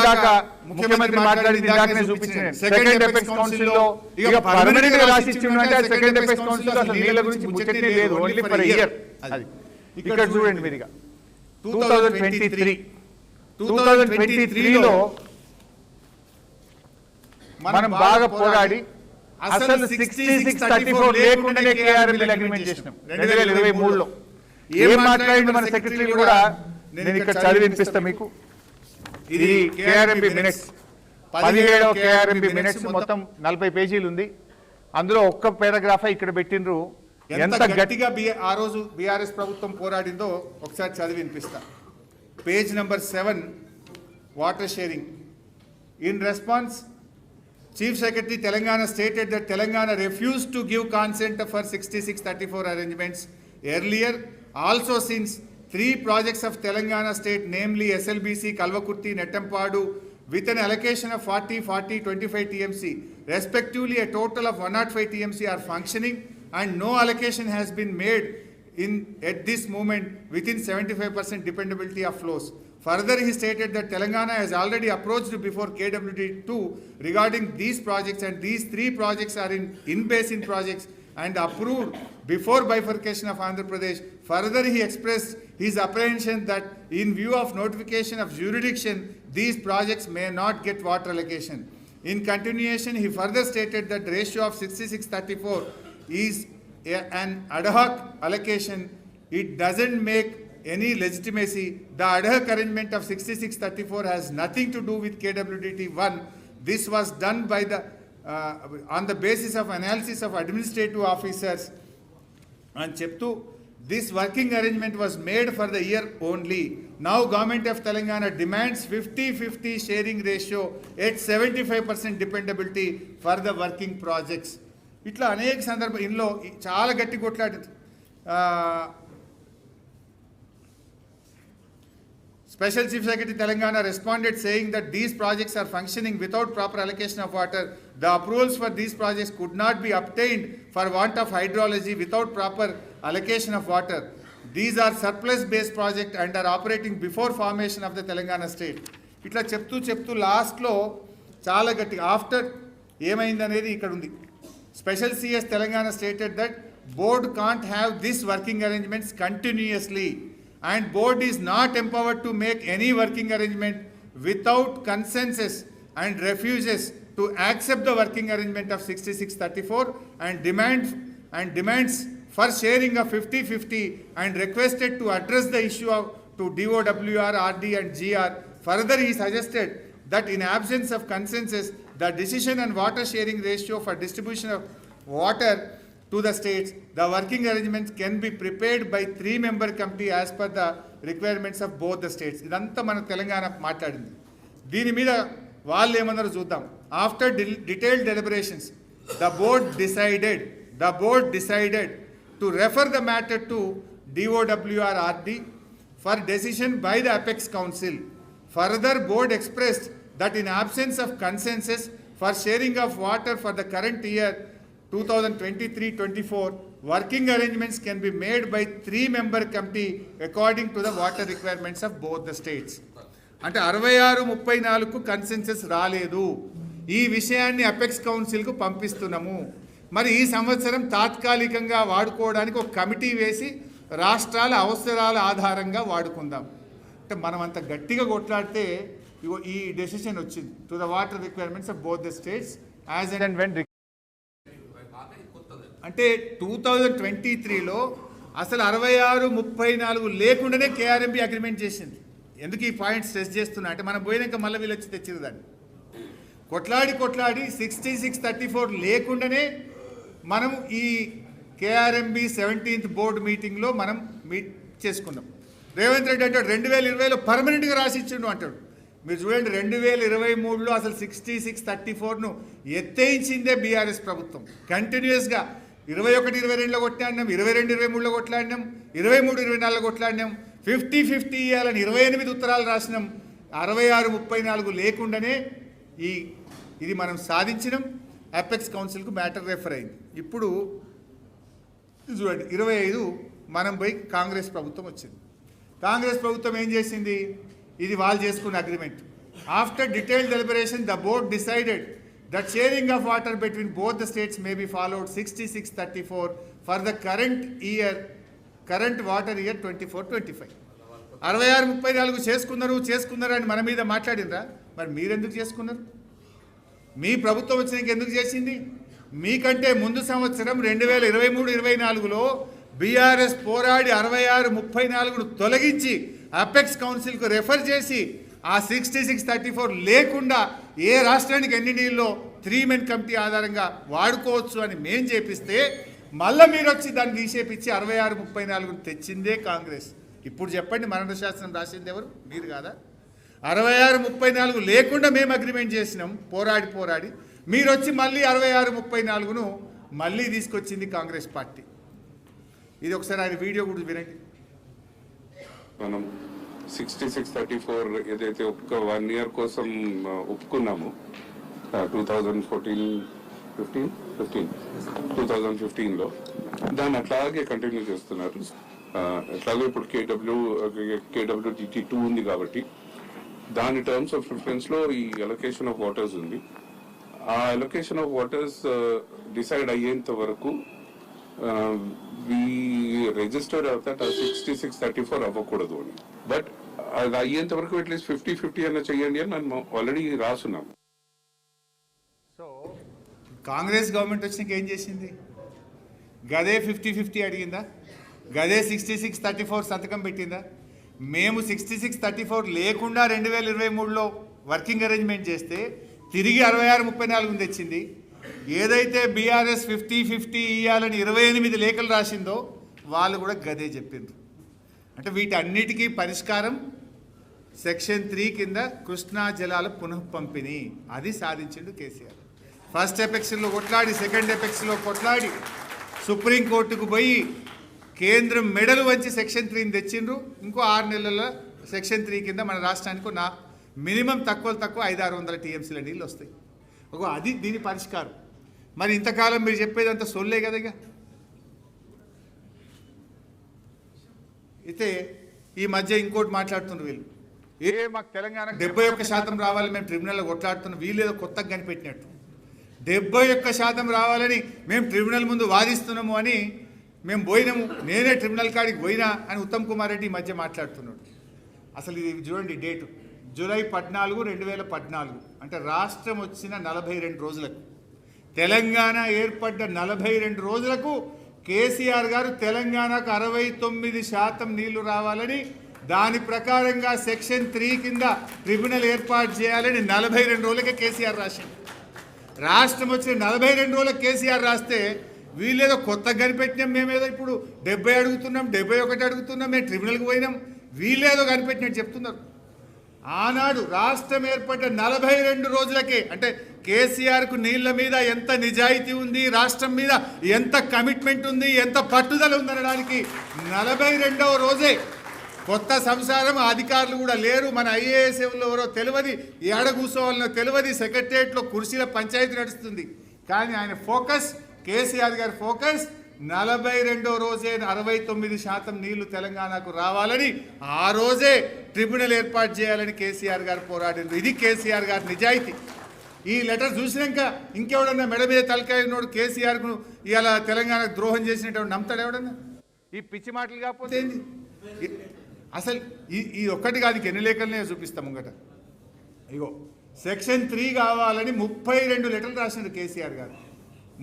ఇందాక ముఖ్యమంత్రి మాట్లాడింది ఇందాకనే చూపించాను. సెకండ్ ఎపెక్స్ కౌన్సిల్ లో ఇక పర్మనెంట్ గా రాసి ఇచ్చిందంటే సెకండ్ ఎపెక్స్ కౌన్సిల్ లో అసలు నీళ్ళ గురించి ముచ్చటే లేదు, ఓన్లీ ఫర్ ఇయర్. అది ఇక్కడ చూడండి మీరు. ఇక 2023లో మనం బాగా పోరాడి అసలు 66-34 లేకుండానే కేఆర్ఎంబీలో అగ్రిమెంట్ చేసినాం 2023లో. ఏం మాట్లాడింది మన సెక్రటరీ కూడా నేను ఇక్కడ చదివి వినిపిస్తా మీకు. ఇది కేఆర్ఎంబీ మినిట్స్, 17వ కేఆర్ఎంబీ మినిట్స్, మొత్తం 40 పేజీలు ఉంది. అందులో ఒక్క పారాగ్రాఫ్ ఇక్కడ పెట్టినరు. ఎంత గట్టిగా ఆ రోజు బీఆర్ఎస్ ప్రభుత్వం పోరాడిందో ఒకసారి చదివి వినిపిస్తా. Page number 7, water sharing. In response, Chief Secretary Telangana stated that Telangana refused to give consent for 66-34 arrangements earlier. Also, since 3 projects of Telangana state, namely SLBC, Kalvakurti, Nettampadu, with an allocation of 40, 40, 25 TMC, respectively a total of 105 TMC are functioning, and no allocation has been made at this moment within 75% dependability of flows. Further, he stated that Telangana has already approached before KWD2 regarding these projects, and these 3 projects are in-basin projects and approved before bifurcation of Andhra Pradesh. Further, he expressed his apprehension that in view of notification of jurisdiction, these projects may not get water allocation. In continuation, he further stated that the ratio of 66-34 is an ad hoc allocation. It doesn't make any legitimacy. The ad hoc arrangement of 66-34 has nothing to do with KWDT1. This was done by the on the basis of analysis of administrative officers. And cheptu, this working arrangement was made for the year only. Now Government of Telangana demands 50-50 sharing ratio at 75% dependability for the working projects. ఇట్లా అనేక సందర్భం ఇందులో చాలా గట్టి కొట్లాడింది. Special Chief Secretary Telangana responded saying that these projects are functioning without proper allocation of water. The approvals for these projects could not be obtained for want of hydrology without proper allocation of water. These are surplus based projects and are operating before formation of the Telangana state. ఇట్లా చెప్తూ లాస్ట్లో చాలా గట్టి after ఏమైందనేది ఇక్కడ ఉంది. Special CS Telangana stated that board can't have this working arrangements continuously, and board is not empowered to make any working arrangement without consensus, and refuses to accept the working arrangement of 66-34 and demands for sharing of 50-50, and requested to address the issue to DOWR, RD and GR. Further, he suggested that in absence of consensus, the decision on water sharing ratio for distribution of water to the states, the working arrangements can be prepared by 3-member committee as per the requirements of both the states. ఇదంతా మన తెలంగాణ మాట్లాడింది. దీని మీద వాళ్ళు ఏమన్నారో చూద్దాం. After detailed deliberations, the board decided to refer the matter to DOWR RD for decision by the Apex Council. Further, board expressed that in absence of consensus for sharing of water for the current year 2023-24, working arrangements can be made by 3-member committee according to the water requirements of both the states. అంటే 66-34కు consensus రాలేదు. ఈ విషయాన్ని apex కౌన్సిల్కు పంపిస్తున్నాము. మరి ఈ సంవత్సరం తాత్కాలికంగా వాడుకోవడానికి ఒక కమిటీ వేసి రాష్ట్రాల అవసరాల ఆధారంగా వాడుకుందాం. అంటే మనం అంత గట్టిగా కొట్లాడితే ఈ డెసిషన్ వచ్చింది to the water requirements of both the states as and when. అంటే 2023లో అసలు 66-34 లేకుండానే కేఆర్ఎంబీ అగ్రిమెంట్ చేసింది. ఎందుకు ఈ పాయింట్ స్ట్రెస్ చేస్తున్నా అంటే మనం పోయినాక మళ్ళీ వీళ్ళు వచ్చి తెచ్చిరు దాన్ని. కొట్లాడి 66-34 లేకుండానే మనం ఈ కేఆర్ఎంబీ 17th బోర్డు మీటింగ్లో మనం మీట్ చేసుకున్నాం. రేవంత్ రెడ్డి అంటాడు 2020లో పర్మనెంట్గా రాసి ఇచ్చిండు అంటాడు. మీరు చూడండి 2023లో అసలు 66-34ను ఎత్తేయించిందే బీఆర్ఎస్ ప్రభుత్వం. కంటిన్యూస్గా 21-22లో కొట్లాడినాం, 22-23లో కొట్లాడినాం, 23-24లో కొట్లాడినాం, 50-50 ఇవ్వాలని 28 ఉత్తరాలు రాసినాం. 66-34 లేకుండానే ఇది మనం సాధించినాం. అపెక్స్ కౌన్సిల్కు మ్యాటర్ రెఫర్ అయింది. ఇప్పుడు చూడండి 25 మనం పోయి కాంగ్రెస్ ప్రభుత్వం వచ్చింది. కాంగ్రెస్ ప్రభుత్వం ఏం చేసింది? ఇది వాళ్ళు చేసుకున్న agreement. After detailed deliberation, the board decided that sharing of water between both the states may be followed 66-34 for the current water year 24-25. 66-34 చేసుకున్నారు అని మన మీద మాట్లాడినరా? మరి మీరెందుకు చేసుకున్నారు? మీ ప్రభుత్వం వచ్చినాక ఎందుకు చేసింది? మీకంటే ముందు సంవత్సరం 2023-24లో బీఆర్ఎస్ పోరాడి 66-34ను తొలగించి అపెక్స్ కౌన్సిల్కు రెఫర్ చేసి ఆ 66-34 లేకుండా ఏ రాష్ట్రానికి ఎన్ని నీళ్ళలో 3-మెన్ కమిటీ ఆధారంగా వాడుకోవచ్చు అని మేం చేపిస్తే మళ్ళీ మీరు వచ్చి దాన్ని తీసేపిచ్చి 66-34ను తెచ్చిందే కాంగ్రెస్. ఇప్పుడు చెప్పండి, మరణ శాసనం రాసింది ఎవరు? మీరు కాదా? 66-34 లేకుండా మేము అగ్రిమెంట్ చేసినాం పోరాడి మీరు వచ్చి మళ్ళీ 66-34ను మళ్ళీ తీసుకొచ్చింది కాంగ్రెస్ పార్టీ. ఇది ఒకసారి ఆయన వీడియో కూడా వినండి. మనం 66-34 ఏదైతే 1 year కోసం ఒప్పుకున్నాము 2015లో దాన్ని అట్లాగే కంటిన్యూ చేస్తున్నారు. ఎట్లాగో ఇప్పుడు KWDT2 ఉంది కాబట్టి దాని టర్మ్స్ ఆఫ్ రిఫరెన్స్లో ఈ అలొకేషన్ ఆఫ్ వాటర్స్ ఉంది. ఆ అలొకేషన్ ఆఫ్ వాటర్స్ డిసైడ్ అయ్యేంత వరకు రిజిస్టర్డ్ అవుతాట 66-34 అవ్వకూడదు అని. బట్ అది అయ్యేంత వరకు అట్లీస్ట్ 50-50 అన్న చెయ్యండి అని మనం ఆల్రెడీ రాసున్నాం. సో కాంగ్రెస్ గవర్నమెంట్ వచ్చినాక ఏం చేసింది? గదే 50-50 అడిగిందా? గదే 66-34 సంతకం పెట్టిందా? మేము 66-34 లేకుండా 2023లో వర్కింగ్ అరేంజ్మెంట్ చేస్తే తిరిగి 66-34 తెచ్చింది. ఏదైతే బీఆర్ఎస్ 50-50 ఇవ్వాలని 28 లేఖలు రాసిందో వాళ్ళు కూడా గదే చెప్పిండ్రు. అంటే వీటన్నిటికీ పరిష్కారం సెక్షన్ 3 కింద కృష్ణా జలాల పునఃపంపిణీ. అది సాధించిండు కేసీఆర్. ఫస్ట్ ఎపెక్స్లో కొట్లాడి, సెకండ్ ఎపెక్స్లో కొట్లాడి, సుప్రీంకోర్టుకు పోయి కేంద్రం మెడలు వంచి సెక్షన్ 3ని తెచ్చిండ్రు. ఇంకో 6 నెలల సెక్షన్ 3 కింద మన రాష్ట్రానికి మినిమం తక్కువ 500-600 టీఎంసీల నీళ్ళు వస్తాయి. అది దీని పరిష్కారం. మరి ఇంతకాలం మీరు చెప్పేదంతా సొల్లే కదా. ఇక అయితే ఈ మధ్య ఇంకోటి మాట్లాడుతున్నారు వీళ్ళు, మాకు తెలంగాణ 71% రావాలి మేము ట్రిబ్యునల్లో కొట్లాడుతున్నాం. వీళ్ళేదో కొత్తగా కనిపెట్టినట్టు 71% రావాలని మేము ట్రిబ్యునల్ ముందు వాదిస్తున్నాము అని మేము పోయినాము, నేనే ట్రిబ్యునల్ కాడికి పోయినా అని ఉత్తమ్ కుమార్ రెడ్డి ఈ మధ్య మాట్లాడుతున్నాడు. అసలు ఇది చూడండి, డేటు జూలై 14, 2014. అంటే రాష్ట్రం వచ్చిన 42 రోజులకు, తెలంగాణ ఏర్పడ్డ 42 రోజులకు కేసీఆర్ గారు తెలంగాణకు 69% నీళ్లు రావాలని, దాని ప్రకారంగా సెక్షన్ 3 కింద ట్రిబ్యునల్ ఏర్పాటు చేయాలని 42 రోజులకే కేసీఆర్ రాసింది. రాష్ట్రం వచ్చిన 42 రోజులకు కేసీఆర్ రాస్తే వీళ్ళేదో కొత్తగా కనిపెట్టినాం, మేమేదో ఇప్పుడు 70 అడుగుతున్నాం, 71 అడుగుతున్నాం, మేము ట్రిబ్యునల్కి పోయినాం, వీళ్ళేదో కనిపెట్టినట్టు చెప్తున్నారు. ఆనాడు రాష్ట్రం ఏర్పడ్డ 42 రోజులకే, అంటే కేసీఆర్కు నీళ్ల మీద ఎంత నిజాయితీ ఉంది, రాష్ట్రం మీద ఎంత కమిట్మెంట్ ఉంది, ఎంత పట్టుదల ఉందనడానికి 42వ రోజే కొత్త సంసారం. అధికారులు కూడా లేరు, మన ఐఏఎస్ ఎవరో తెలియదు, ఏడ కూర్చోవాలనో తెలియదు, సెక్రటరియట్లో కుర్చీల పంచాయతీ నడుస్తుంది. కానీ ఆయన ఫోకస్, కేసీఆర్ గారి ఫోకస్ 42వ రోజే 69% నీళ్లు తెలంగాణకు రావాలని, ఆ రోజే ట్రిబ్యునల్ ఏర్పాటు చేయాలని కేసీఆర్ గారు పోరాడింది. ఇది కేసీఆర్ గారి నిజాయితీ. ఈ లెటర్ చూసినాక ఇంకెవడన్నా మెడ మీద తలకాయనోడు కేసీఆర్కు ఇవాళ తెలంగాణకు ద్రోహం చేసినట్టు నమ్ముతాడు ఎవడన్నా? ఈ పిచ్చి మాటలు కాకపోతే ఏంది అసలు? ఈ ఒక్కటి కాదు, ఎన్ని లేఖలనే చూపిస్తాం ముంగట. ఇగో సెక్షన్ 3 కావాలని 32 లెటర్లు రాసినారు కేసీఆర్ గారు.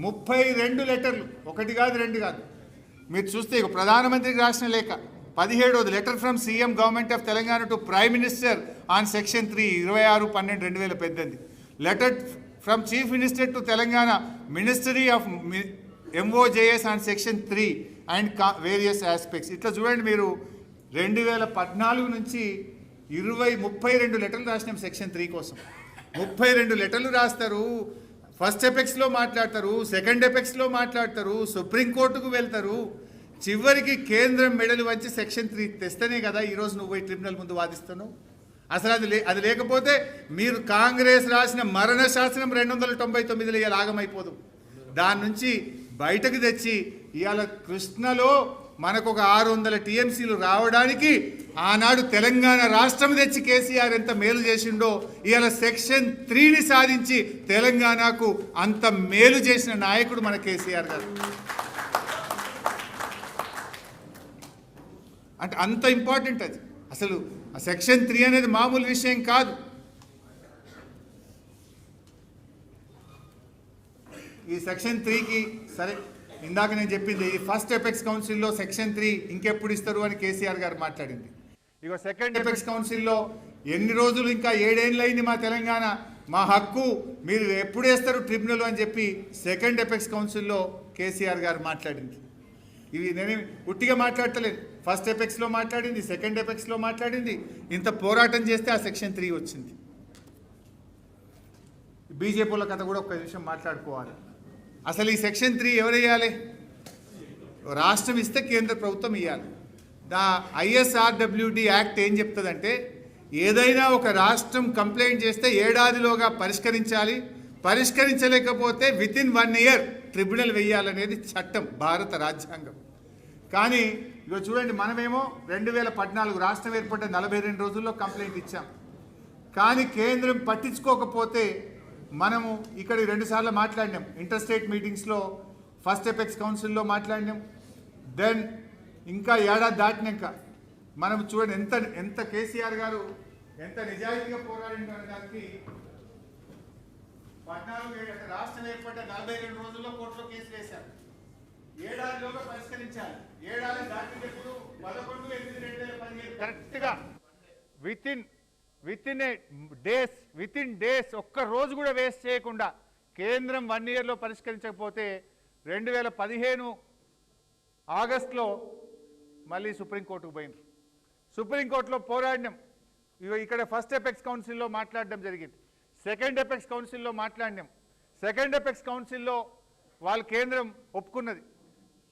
32 లెటర్లు, ఒకటి కాదు, రెండు కాదు. మీరు చూస్తే ఇక ప్రధానమంత్రికి రాసిన లేఖ 17వ letter from CM government of Telangana to prime minister on section 3, 26/12/2018. Letter from chief minister to Telangana ministry of MOJS on section 3 and various aspects. ఇట్లా చూడండి, మీరు 2014 నుంచి 32 లెటర్లు రాసినాం సెక్షన్ 3 కోసం. 32 లెటర్లు రాస్తారు, ఫస్ట్ ఎపెక్స్లో మాట్లాడతారు, సెకండ్ ఎపెక్స్లో మాట్లాడతారు, సుప్రీంకోర్టుకు వెళ్తారు, చివరికి కేంద్రం మెడలు వంచి సెక్షన్ 3 తెస్తేనే కదా ఈరోజు నువ్వు పోయి ట్రిబ్యునల్ ముందు వాదిస్తున్నావు. అసలు అది లేకపోతే మీరు కాంగ్రెస్ రాసిన మరణ శాసనం 299లో ఇలా ఆగమైపోదు. దాని నుంచి బయటకు తెచ్చి ఇవాళ కృష్ణలో మనకు ఒక 600 టీఎంసీలు రావడానికి ఆనాడు తెలంగాణ రాష్ట్రం తెచ్చి కేసీఆర్ ఎంత మేలు చేసిండో ఇవాళ సెక్షన్ 3ని సాధించి తెలంగాణకు అంత మేలు చేసిన నాయకుడు మన కేసీఆర్ గారు. అంటే అంత ఇంపార్టెంట్ అది. అసలు ఆ సెక్షన్ 3 అనేది మామూలు విషయం కాదు. ఈ సెక్షన్ 3కి సరే ఇందాక నేను చెప్పింది ఈ ఫస్ట్ ఎపెక్స్ కౌన్సిల్లో సెక్షన్ 3 ఇంకెప్పుడు ఇస్తారు అని కేసీఆర్ గారు మాట్లాడింది. ఇగో సెకండ్ ఎపెక్స్ కౌన్సిల్లో ఎన్ని రోజులు ఇంకా 7 ఏళ్ళు అయింది మా తెలంగాణ, మా హక్కు, మీరు ఎప్పుడు వేస్తారు ట్రిబ్యునల్ అని చెప్పి సెకండ్ ఎపెక్స్ కౌన్సిల్లో కేసీఆర్ గారు మాట్లాడింది. ఇవి నేను ఉట్టిగా మాట్లాడతలేదు. ఫస్ట్ ఎపెక్స్లో మాట్లాడింది, సెకండ్ ఎపెక్స్లో మాట్లాడింది. ఇంత పోరాటం చేస్తే ఆ సెక్షన్ 3 వచ్చింది. బీజేపీల కథ కూడా ఒక్క నిమిషం మాట్లాడుకోవాలి. అసలు ఈ సెక్షన్ 3 ఎవరు వేయాలి? రాష్ట్రం ఇస్తే కేంద్ర ప్రభుత్వం ఇవ్వాలి. ISRWD యాక్ట్ ఏం చెప్తుందంటే ఏదైనా ఒక రాష్ట్రం కంప్లైంట్ చేస్తే ఏడాదిలోగా పరిష్కరించాలి, పరిష్కరించలేకపోతే వితిన్ 1 ఇయర్ ట్రిబ్యునల్ వేయాలనేది చట్టం, భారత రాజ్యాంగం. కానీ ఇక చూడండి, మనమేమో 2014 రాష్ట్రం ఏర్పడ్డ 42 రోజుల్లో కంప్లైంట్ ఇచ్చాం. కానీ కేంద్రం పట్టించుకోకపోతే మనము ఇక్కడ 2 సార్లు మాట్లాడినాం. ఇంటర్స్టేట్ మీటింగ్స్లో ఫస్ట్ ఎపెక్స్ కౌన్సిల్లో మాట్లాడినాం. దెన్ ఇంకా ఏడాది దాటినాక మనం చూడండి ఎంత కేసీఆర్ గారు ఎంత నిజాయితీగా పోరాడడానికి 14 రాష్ట్రం ఏర్పడ్డ 42 రోజుల్లో కోర్టులో కేసు వేశారు. ఏడాదిలోగా పరిష్కరించాలి. ఏడాది దాటినప్పుడు 11/8/2015 కరెక్ట్గా విత్ ఇన్ డేస్ ఒక్క రోజు కూడా వేస్ట్ చేయకుండా కేంద్రం 1 ఇయర్లో పరిష్కరించకపోతే 2015 ఆగస్టులో మళ్ళీ సుప్రీంకోర్టుకు పోయినారు. సుప్రీంకోర్టులో పోరాడినాం. ఇక్కడ ఫస్ట్ ఎపెక్స్ కౌన్సిల్లో మాట్లాడడం జరిగింది, సెకండ్ ఎపెక్స్ కౌన్సిల్లో మాట్లాడినాం. సెకండ్ ఎపెక్స్ కౌన్సిల్లో వాళ్ళు కేంద్రం ఒప్పుకున్నది,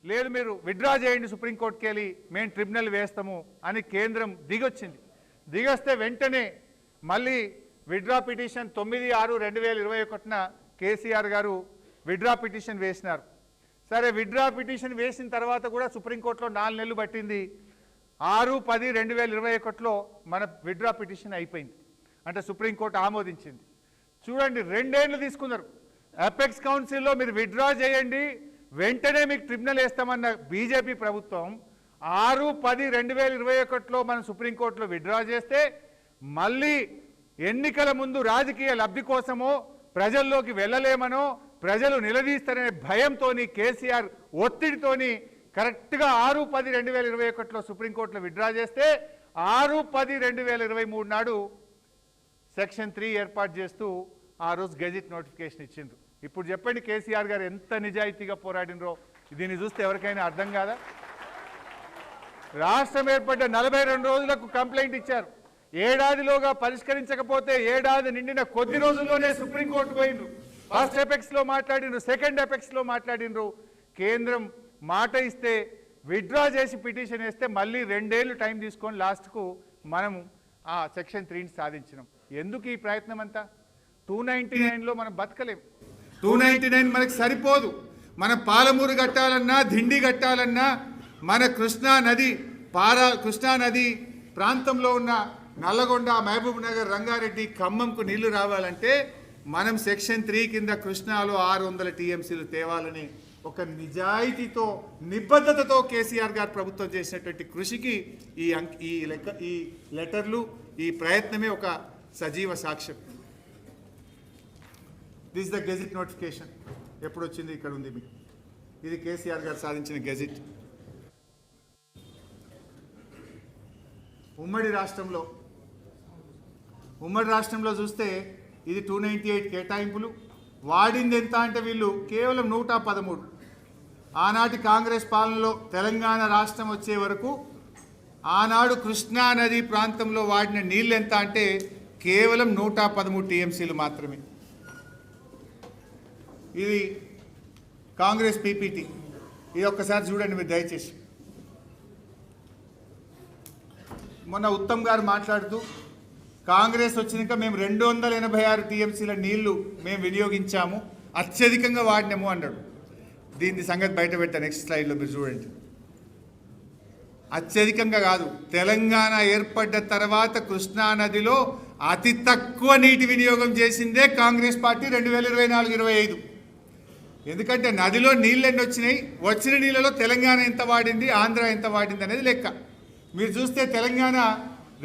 లేదు మీరు విత్డ్రా చేయండి సుప్రీంకోర్టుకి వెళ్ళి, మేము ట్రిబ్యునల్ వేస్తాము అని కేంద్రం దిగొచ్చింది. దిగొస్తే వెంటనే మళ్ళీ విత్డ్రా పిటిషన్ 9/6/2021 కేసీఆర్ గారు విత్డ్రా పిటిషన్ వేసినారు. సరే, విత్డ్రా పిటిషన్ వేసిన తర్వాత కూడా సుప్రీంకోర్టులో 4 నెలలు పట్టింది. 6/10/2021 మన విత్డ్రా పిటిషన్ అయిపోయింది, అంటే సుప్రీంకోర్టు ఆమోదించింది. చూడండి, 2 ఏళ్ళు తీసుకున్నారు. ఎపెక్స్ కౌన్సిల్లో మీరు విత్డ్రా చేయండి, వెంటనే మీకు ట్రిబ్యునల్ వేస్తామన్న బీజేపీ ప్రభుత్వం 6/10/2021 మనం సుప్రీంకోర్టులో విత్డ్రా చేస్తే మళ్ళీ ఎన్నికల ముందు రాజకీయ లబ్ధి కోసమో ప్రజల్లోకి వెళ్ళలేమనో ప్రజలు నిలదీస్తారనే భయంతో కేసీఆర్ ఒత్తిడితోని కరెక్ట్గా 6/10/2021 సుప్రీంకోర్టులో విత్డ్రా చేస్తే 6/10/2023 నాడు సెక్షన్ 3 ఏర్పాటు చేస్తూ ఆ రోజు గెజిట్ నోటిఫికేషన్ ఇచ్చిండ్రు. ఇప్పుడు చెప్పండి కేసీఆర్ గారు ఎంత నిజాయితీగా పోరాడినరో దీన్ని చూస్తే ఎవరికైనా అర్థం కాదా? రాష్ట్రం ఏర్పడ్డ 42 రోజులకు కంప్లైంట్ ఇచ్చారు. ఏడాదిలోగా పరిష్కరించకపోతే ఏడాది నిండిన కొద్ది రోజుల్లోనే సుప్రీంకోర్టు పోయిండ్రు. ఫస్ట్ ఎపెక్స్లో మాట్లాడినరు, సెకండ్ ఎపెక్స్లో మాట్లాడినరు. కేంద్రం మాట ఇస్తే విత్డ్రా చేసి పిటిషన్ వేస్తే మళ్ళీ 2 ఏళ్ళు టైం తీసుకొని లాస్ట్కు మనము ఆ సెక్షన్ 3ని సాధించినాం. ఎందుకు ఈ ప్రయత్నం అంతా? 299లో మనం బతకలేం. 299 మనకు సరిపోదు. మన పాలమూరు కట్టాలన్నా, దిండి కట్టాలన్నా, మన కృష్ణా నది ప్రాంతంలో ఉన్న నల్లగొండ, మహబూబ్ నగర్, రంగారెడ్డి, ఖమ్మంకు నీళ్లు రావాలంటే మనం సెక్షన్ 3 కింద కృష్ణాలో 600 టీఎంసీలు తేవాలని ఒక నిజాయితీతో, నిబద్ధతతో కేసీఆర్ గారు ప్రభుత్వం చేసినటువంటి కృషికి ఈ లెటర్లు, ఈ ప్రయత్నమే ఒక సజీవ సాక్ష్యం. This the gazette notification. ఎప్పుడు వచ్చింది? ఇక్కడ ఉంది మీకు. ఇది కేసీఆర్ గారు సాధించిన గెజిట్. ఉమ్మడి రాష్ట్రంలో చూస్తే ఇది 298 కేటాయింపులు. వాడింది ఎంత అంటే వీళ్ళు కేవలం 113. ఆనాటి కాంగ్రెస్ పాలనలో తెలంగాణ రాష్ట్రం వచ్చే వరకు ఆనాడు కృష్ణా నది ప్రాంతంలో వాడిన నీళ్ళు ఎంత అంటే కేవలం 113 టీఎంసీలు మాత్రమే. ఇది కాంగ్రెస్ పీపీటీ. ఇది ఒక్కసారి చూడండి మీరు దయచేసి. మొన్న ఉత్తమ్ గారు మాట్లాడుతూ కాంగ్రెస్ వచ్చినాక మేము 286 టీఎంసీల నీళ్లు మేము వినియోగించాము, అత్యధికంగా వాడినాము అన్నాడు. దీని సంగతి బయట పెట్టా నెక్స్ట్ స్లైడ్లో మీరు చూడండి. అత్యధికంగా కాదు, తెలంగాణ ఏర్పడ్డ తర్వాత కృష్ణా నదిలో అతి తక్కువ నీటి వినియోగం చేసిందే కాంగ్రెస్ పార్టీ 2024-25. ఎందుకంటే నదిలో నీళ్ళు ఎన్ని వచ్చినాయి, వచ్చిన నీళ్ళలో తెలంగాణ ఎంత వాడింది, ఆంధ్ర ఎంత వాడింది అనేది లెక్క. మీరు చూస్తే తెలంగాణ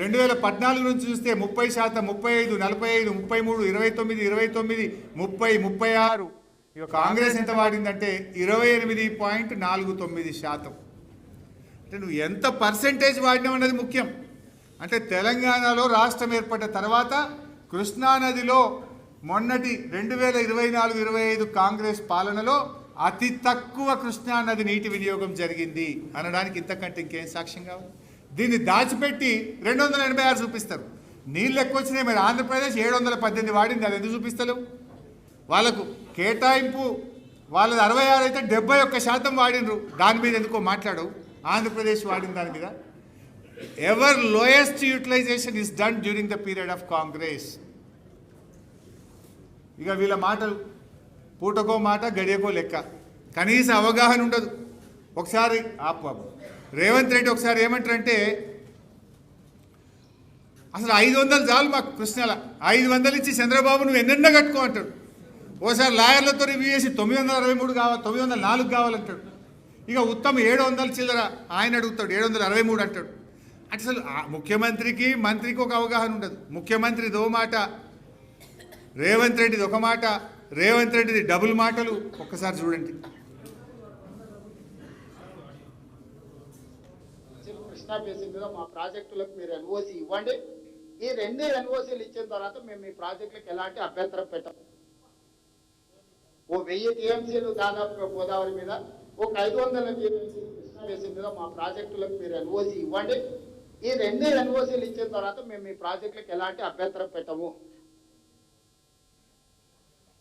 2014 నుంచి చూస్తే 30%, 35, 45, 33, 29, 29, 30, 36. ఇక కాంగ్రెస్ ఎంత వాడిందంటే 28.49%. అంటే నువ్వు ఎంత పర్సెంటేజ్ వాడినావు అన్నది ముఖ్యం. అంటే తెలంగాణలో రాష్ట్రం ఏర్పడ్డ తర్వాత కృష్ణానదిలో మొన్నటి 2024-25 కాంగ్రెస్ పాలనలో అతి తక్కువ కృష్ణానది నీటి వినియోగం జరిగింది అనడానికి ఇంతకంటే ఇంకేం సాక్ష్యం కావాలి? దీన్ని దాచిపెట్టి 286 చూపిస్తారు. నీళ్ళు ఎక్కువ వచ్చినాయి, మరి ఆంధ్రప్రదేశ్ 718 వాడింది, అది ఎందుకు చూపిస్తలేవు? వాళ్ళకు కేటాయింపు వాళ్ళది 66 అయితే 71% వాడినరు, దాని మీద ఎందుకో మాట్లాడవు. ఆంధ్రప్రదేశ్ వాడిన దాని మీద ever lowest utilisation is done during the period of Congress. ఇక వీళ్ళ మాటలు పూటకో మాట గడియకో లెక్క, కనీస అవగాహన ఉండదు. ఒకసారి ఆపు రేవంత్ రెడ్డి ఒకసారి ఏమంటారంటే అసలు 500 చాలు మాకు కృష్ణల, 500 ఇచ్చి చంద్రబాబు నువ్వు ఎన్నెన్నో కట్టుకో అంటాడు. ఓసారి లాయర్లతో రివ్యూ చేసి 923 కావాలి, 904 కావాలంటాడు. ఇక ఉత్తమ 700 చిల్లర ఆయన అడుగుతాడు, 763 అంటాడు. అసలు ముఖ్యమంత్రికి మంత్రికి ఒక అవగాహన ఉండదు. ముఖ్యమంత్రిది ఓ మాట, రేవంత్ రెడ్డిది ఒక మాట, రేవంత్ రెడ్డిది డబుల్ మాటలు. ఒక్కసారి చూడండి. కృష్ణా బేసిన్ మీద మా ప్రాజెక్టులకు మీరు ఎన్ఓసి ఇవ్వండి. ఈ 2 ఎన్ఓసీలు ఇచ్చిన తర్వాత మేము మీ ప్రాజెక్టులకు ఎలాంటి అభ్యంతరం పెట్టము. ఓ 1000 టీఎంసీలు దాదాపు గోదావరి మీద, ఒక 500 టీఎంసీలు కృష్ణా బేసిన్ మీద మా ప్రాజెక్టులకు మీరు ఎన్ఓసి ఇవ్వండి. ఈ 2 ఎన్ఓసీలు ఇచ్చిన తర్వాత మేము మీ ప్రాజెక్టులకు ఎలాంటి అభ్యంతరం పెట్టము.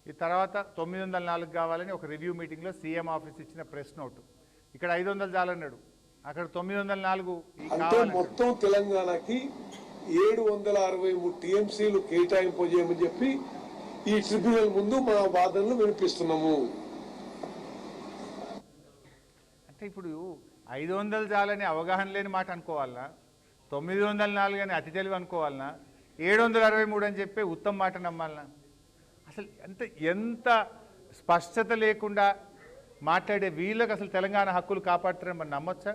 ఈ తర్వాత 904 కావాలని ఒక రివ్యూ మీటింగ్లో సీఎం ఆఫీస్ ఇచ్చిన ప్రెస్ నోటు. ఇక్కడ 500 చాలన్నాడు, అక్కడ 904 అంటే మొత్తం తెలంగాణకి 763 టీఎంసీలు కేటాయింపజేయమని చెప్పి ఈ ట్రిబ్యునల్ ముందు మా వాదనలు వినిపిస్తున్నాము. అంటే ఇప్పుడు 500 చాలని అవగాహన లేని మాట అనుకోవాలనా, 904 అని అతి తెలివి అనుకోవాలనా, 763 అని చెప్పి ఉత్తమ మాట నమ్మాలనా? అసలు ఎంత స్పష్టత లేకుండా మాట్లాడే వీళ్ళకి అసలు తెలంగాణ హక్కులు కాపాడుతారని మనం నమ్మొచ్చా?